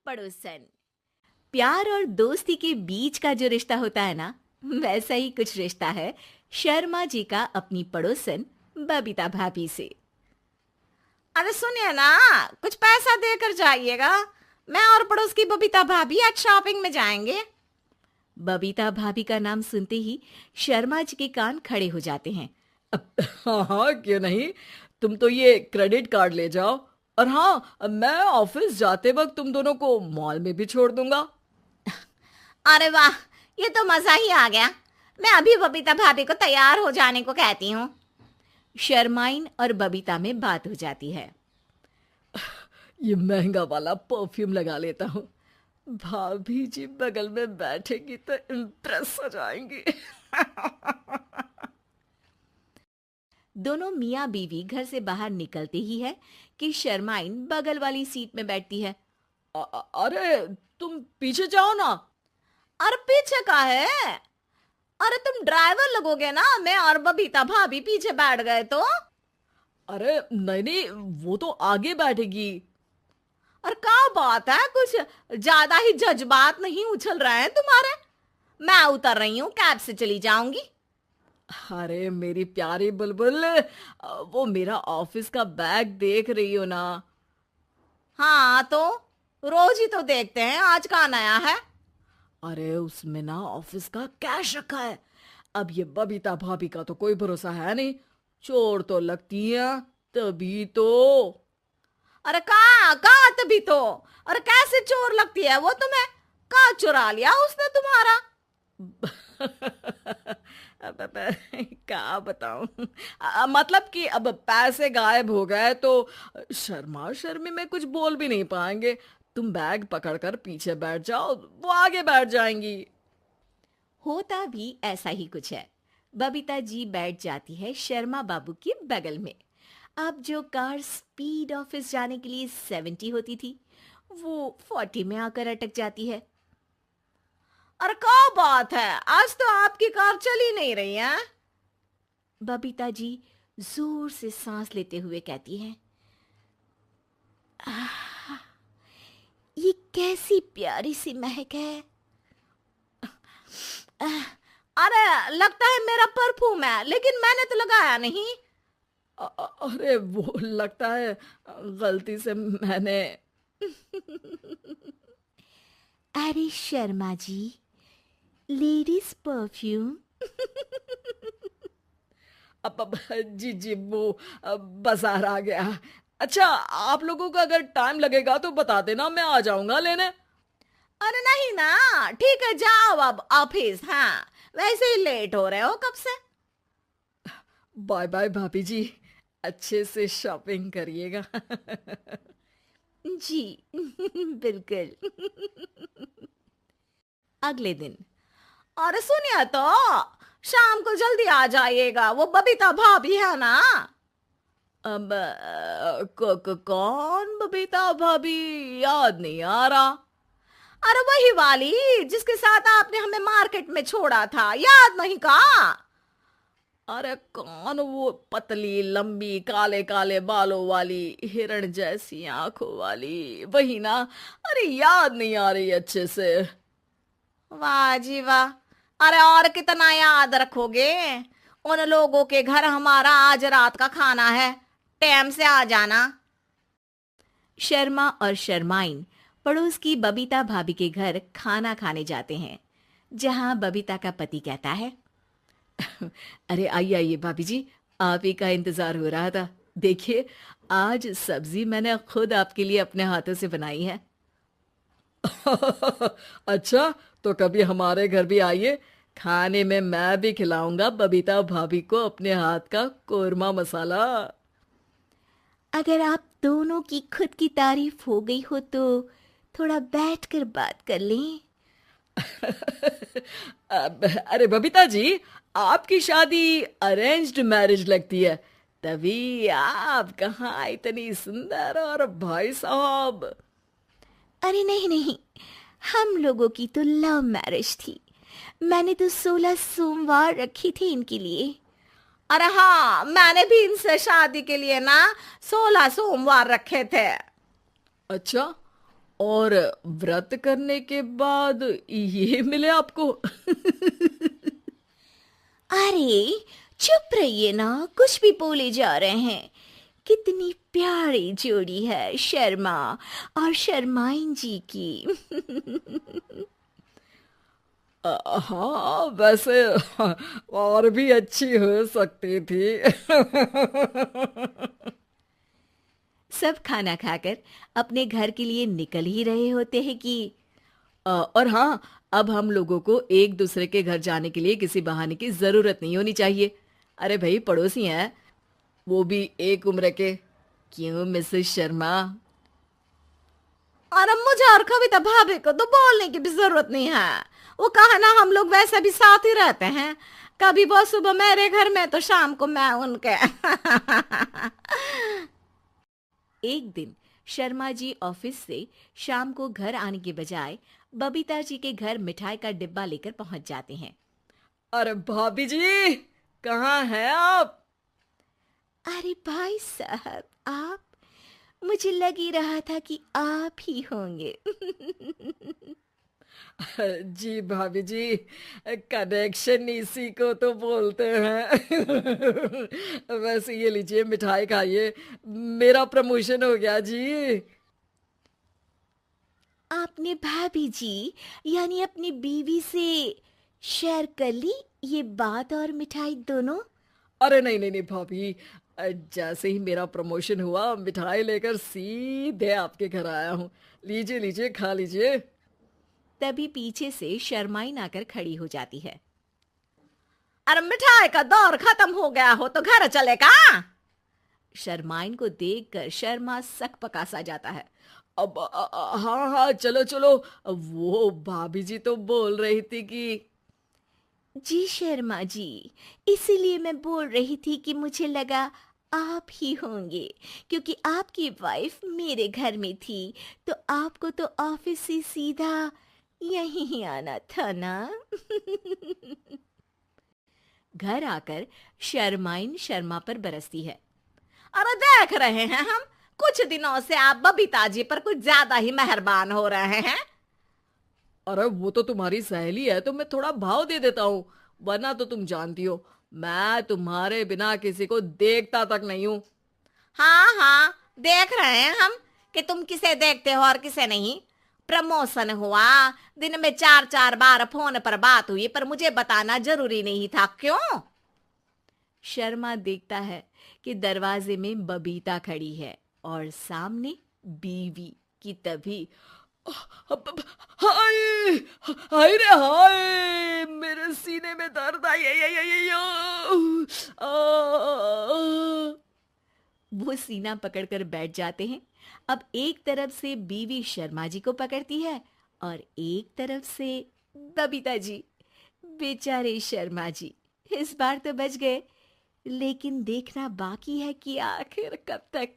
पड़ोसन। प्यार और दोस्ती के बीच का जो रिश्ता होता है ना, वैसा ही कुछ रिश्ता है शर्मा जी का अपनी पड़ोसन बबीता भाभी से। अरे सुनिए ना, कुछ पैसा देकर जाइएगा। मैं और पड़ोस की बबीता भाभी आज शॉपिंग में जाएंगे। बबीता भाभी का नाम सुनते ही शर्मा जी के कान खड़े हो जाते हैं। हाँ हाँ, क्यों नहीं। तुम तो ये क्रेडिट कार्ड ले जाओ, और हाँ, मैं ऑफिस जाते वक्त तुम दोनों को मॉल में भी छोड़ दूंगा। अरे वाह, ये तो मजा ही आ गया। मैं अभी बबीता भाभी को तैयार हो जाने को कहती हूँ। शर्माइन और बबीता में बात हो जाती है। ये महंगा वाला परफ्यूम लगा लेता हूँ, भाभी जी बगल में बैठेगी तो इम्प्रेस हो जाएंगी। दोनों मियाँ बीवी घर से बाहर निकलते ही है कि शर्माइन बगल वाली सीट में बैठती है। अरे तुम पीछे जाओ ना। अरे पीछे का है? अरे तुम ड्राइवर लगोगे ना, मैं और बबीता भाभी पीछे बैठ गए तो। अरे नहीं नहीं, वो तो आगे बैठेगी। और क्या बात है, कुछ ज्यादा ही जज्बात नहीं उछल रहे हैं तुम्हारे? मैं उतर रही हूँ, कैब से चली जाऊंगी। अरे मेरी प्यारी बुलबुल, वो मेरा ऑफिस का बैग देख रही हो ना? हाँ तो रोज ही तो देखते हैं, आज का नया है? अरे उसमें ना ऑफिस का कैश रखा है। अब ये बबीता भाभी का तो कोई भरोसा है नहीं, चोर तो लगती है तभी तो। अरे कहाँ कहाँ तभी तो। अरे कैसे चोर लगती है वो तुम्हें? कहाँ चुरा लिया उसने तुम्हारा? अब क्या बताऊं। मतलब कि अब पैसे गायब हो गए तो शर्मा शर्मी में कुछ बोल भी नहीं पाएंगे। तुम बैग पकड़कर पीछे बैठ जाओ, वो आगे बैठ जाएंगी। होता भी ऐसा ही कुछ है। बबीता जी बैठ जाती है शर्मा बाबू के बगल में। अब जो कार स्पीड ऑफिस जाने के लिए 70 होती थी, वो 40 में आकर अटक जाती है। अरे क्या बात है, आज तो आपकी कार चली नहीं रही है। बबीता जी जोर से सांस लेते हुए कहती है, ये कैसी प्यारी सी महक है। अरे लगता है मेरा परफ्यूम है, लेकिन मैंने तो लगाया नहीं। अरे वो लगता है गलती से मैंने। अरे शर्मा जी, लेडीज परफ्यूम। अब जी जी, वो बाजार आ गया। अच्छा, आप लोगों का अगर टाइम लगेगा तो बता देना, मैं आ जाऊंगा लेने। अरे नहीं ना, ठीक है जाओ अब ऑफिस। हाँ वैसे ही लेट हो रहे हो कब से। बाय बाय भाभी जी, अच्छे से शॉपिंग करिएगा। जी बिल्कुल। अगले दिन। अरे सुनिए तो, शाम को जल्दी आ जाइएगा, वो बबीता भाभी है ना? अब कौन बबीता भाभी? याद नहीं आ रहा। अरे वही वाली जिसके साथ आपने हमें मार्केट में छोड़ा था, याद नहीं का? अरे कौन वो पतली लंबी काले काले बालों वाली हिरण जैसी आंखों वाली, वही ना? अरे याद नहीं आ रही अच्छे से। वाह जी वाह। अरे और कितना याद रखोगे? उन लोगों के घर हमारा आज रात का खाना है, टाइम से आ जाना। शर्मा और शर्माइन पड़ोस की बबीता भाभी के घर खाना खाने जाते हैं, जहां बबीता का पति कहता है, अरे आइए आइए भाभी जी, आप ही का इंतजार हो रहा था। देखिए, आज सब्जी मैंने खुद आपके लिए अपने हाथों से बनाई है। अच्छा, तो कभी हमारे घर भी आइए, खाने में मैं भी खिलाऊंगा बबीता भाभी को अपने हाथ का कोरमा मसाला। अगर आप दोनों की खुद की तारीफ हो गई हो तो थोड़ा बैठकर बात कर लें। अरे बबीता जी, आपकी शादी अरेंज्ड मैरिज लगती है, तभी आप कहाँ इतनी सुंदर, और भाई साहब। अरे नहीं नहीं, हम लोगों की तो लव मैरिज थी। मैंने तो 16 सोमवार रखी थी इनके लिए। अरे हाँ, मैंने भी इनसे शादी के लिए ना 16 सोमवार रखे थे। अच्छा, और व्रत करने के बाद ये मिले आपको? अरे चुप रहिए ना, कुछ भी बोले जा रहे हैं। कितनी प्यारी जोड़ी है शर्मा और शर्माइन जी की। हाँ वैसे और भी अच्छी हो सकती थी। सब खाना खाकर अपने घर के लिए निकल ही रहे होते हैं कि और हाँ, अब हम लोगों को एक दूसरे के घर जाने के लिए किसी बहाने की जरूरत नहीं होनी चाहिए। अरे भाई, पड़ोसी हैं, वो भी एक उम्र के। क्यों मिसेस शर्मा? और अब मुझे और कविता भाभी को तो बोलने की भी जरूरत नहीं है। वो कहा ना, हम लोग वैसे भी साथ ही रहते हैं। कभी वो सुबह मेरे घर में तो शाम को मैं उनके। एक दिन शर्मा जी ऑफिस से शाम को घर आने के बजाय बबीता जी के घर मिठाई का डिब्बा लेकर पहुंच जाते हैं। अरे भाभी जी, कहाँ हैं आप? अरे भाई साहब, आप? मुझे लग ही रहा था कि आप ही होंगे। जी भाभी जी, कनेक्शन इसी को तो बोलते हैं। वैसे ये लीजिए, मिठाई खाइए, मेरा प्रमोशन हो गया जी। आपने भाभी जी यानी अपनी बीवी से शेयर कर ली ये बात और मिठाई दोनों? अरे नहीं नहीं नहीं भाभी, जैसे ही मेरा प्रमोशन हुआ, मिठाई लेकर सीधे आपके घर आया हूँ। लीजिए लीजिए, खा लीजिए। तभी पीछे से शर्माइन आकर खड़ी हो जाती है। अरे मिठाई का दौर खत्म हो गया हो तो घर चले का? शर्माइन को देखकर शर्मा सकपका सा जाता है। अब हाँ हाँ, चलो चलो। वो भाभी जी तो बोल रही थी कि जी शर्मा जी, इसीलिए मैं बोल रही थी कि मुझे लगा आप ही होंगे, क्योंकि आपकी वाइफ मेरे घर में थी तो आपको तो ऑफिस से सीधा यहीं ही आना था ना। घर आकर शर्माइन शर्मा पर बरसती है। अरे देख रहे हैं हम, कुछ दिनों से आप बबीता जी पर कुछ ज्यादा ही मेहरबान हो रहे हैं। अरे वो तो तुम्हारी सहेली है तो मैं थोड़ा भाव दे देता हूँ, वरना तो तुम जानती हो मैं तुम्हारे बिना किसी को देखता तक नहीं हूँ। हाँ हाँ, देख रहे हैं हम कि तुम किसे देखते हो और किसे नहीं। प्रमोशन हुआ, दिन में 4-4 बार फोन पर बात हुई, पर मुझे बताना जरूरी नहीं था, क्यों? शर्मा देखता है कि दरवाजे में बबीता खड़ी है और सामने बीवी की। तभी हाय हाय रे हाय, मेरे सीने में दर्द आई। वो सीना पकड़कर बैठ जाते हैं। अब एक तरफ से बीवी शर्मा जी को पकड़ती है और एक तरफ से बबीता जी। बेचारे शर्मा जी इस बार तो बच गए, लेकिन देखना बाकी है कि आखिर कब तक।